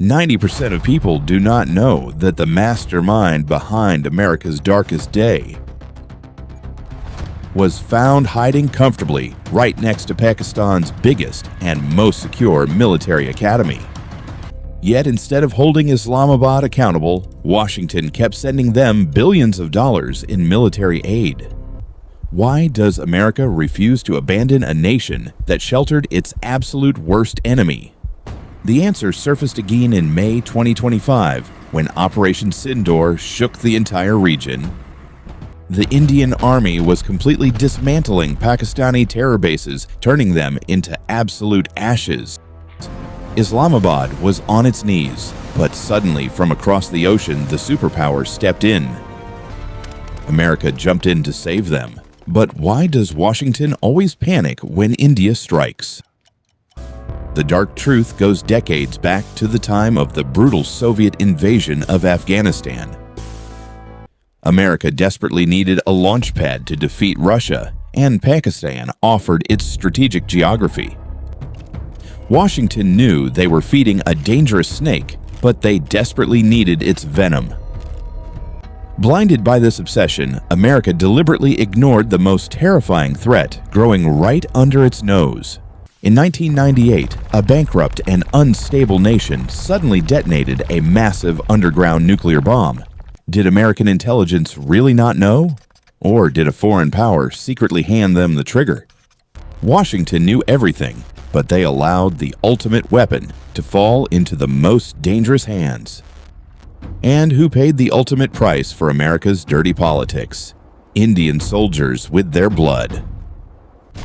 90% of people do not know that the mastermind behind America's darkest day was found hiding comfortably right next to Pakistan's biggest and most secure military academy. Yet instead of holding Islamabad accountable, Washington kept sending them billions of dollars in military aid. Why does America refuse to abandon a nation that sheltered its absolute worst enemy? The answer surfaced again in May 2025 when Operation Sindoor shook the entire region. The Indian Army was completely dismantling Pakistani terror bases, turning them into absolute ashes. Islamabad was on its knees, but suddenly from across the ocean the superpower stepped in. America jumped in to save them. But why does Washington always panic when India strikes? The dark truth goes decades back to the time of the brutal Soviet invasion of Afghanistan. America desperately needed a launch pad to defeat Russia, and Pakistan offered its strategic geography. Washington knew they were feeding a dangerous snake, but they desperately needed its venom. Blinded by this obsession, America deliberately ignored the most terrifying threat growing right under its nose. In 1998, a bankrupt and unstable nation suddenly detonated a massive underground nuclear bomb. Did American intelligence really not know? Or did a foreign power secretly hand them the trigger? Washington knew everything, but they allowed the ultimate weapon to fall into the most dangerous hands. And who paid the ultimate price for America's dirty politics? Indian soldiers with their blood.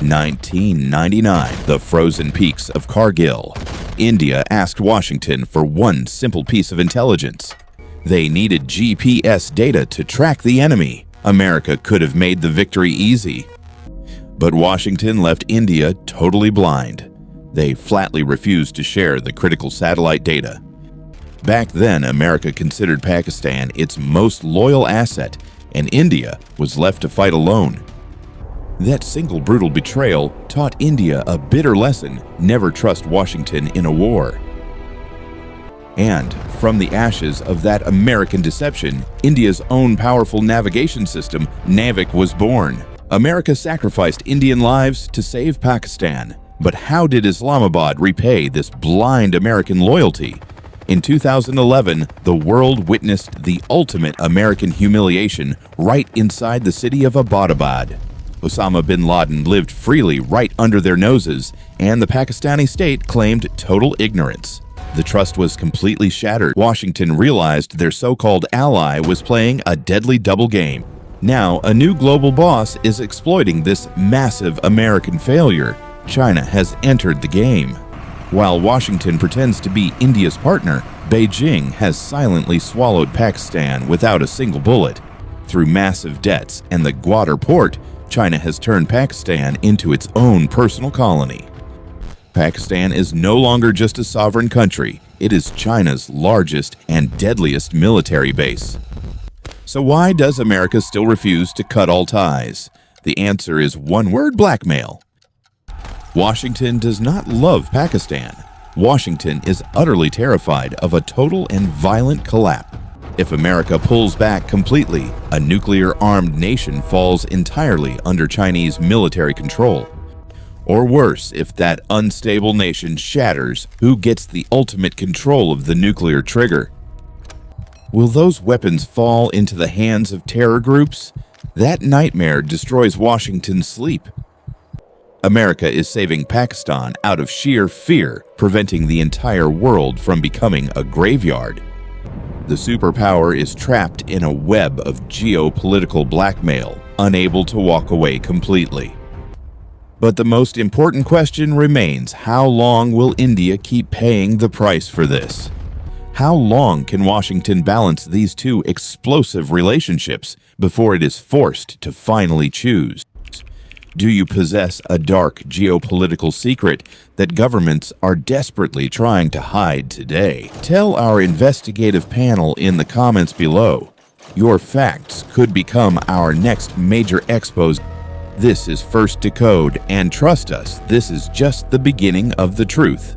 1999, the frozen peaks of Kargil. India asked Washington for one simple piece of intelligence. They needed GPS data to track the enemy. America could have made the victory easy. But Washington left India totally blind. They flatly refused to share the critical satellite data. Back then, America considered Pakistan its most loyal asset, and India was left to fight alone. That single brutal betrayal taught India a bitter lesson: never trust Washington in a war. And from the ashes of that American deception, India's own powerful navigation system, Navik, was born. America sacrificed Indian lives to save Pakistan. But how did Islamabad repay this blind American loyalty? In 2011, the world witnessed the ultimate American humiliation right inside the city of Abbottabad. Osama bin Laden lived freely right under their noses, and the Pakistani state claimed total ignorance. The trust was completely shattered. Washington realized their so-called ally was playing a deadly double game. Now, a new global boss is exploiting this massive American failure. China has entered the game. While Washington pretends to be India's partner, Beijing has silently swallowed Pakistan without a single bullet. Through massive debts and the Gwadar port, China has turned Pakistan into its own personal colony. Pakistan is no longer just a sovereign country, it is China's largest and deadliest military base. So why does America still refuse to cut all ties? The answer is one word: blackmail. Washington does not love Pakistan. Washington is utterly terrified of a total and violent collapse. If America pulls back completely, a nuclear-armed nation falls entirely under Chinese military control. Or worse, if that unstable nation shatters, who gets the ultimate control of the nuclear trigger? Will those weapons fall into the hands of terror groups? That nightmare destroys Washington's sleep. America is saving Pakistan out of sheer fear, preventing the entire world from becoming a graveyard. The superpower is trapped in a web of geopolitical blackmail, unable to walk away completely. But the most important question remains: how long will India keep paying the price for this? How long can Washington balance these two explosive relationships before it is forced to finally choose? Do you possess a dark geopolitical secret that governments are desperately trying to hide today? Tell our investigative panel in the comments below. Your facts could become our next major expose. This is First Decode, and trust us, this is just the beginning of the truth.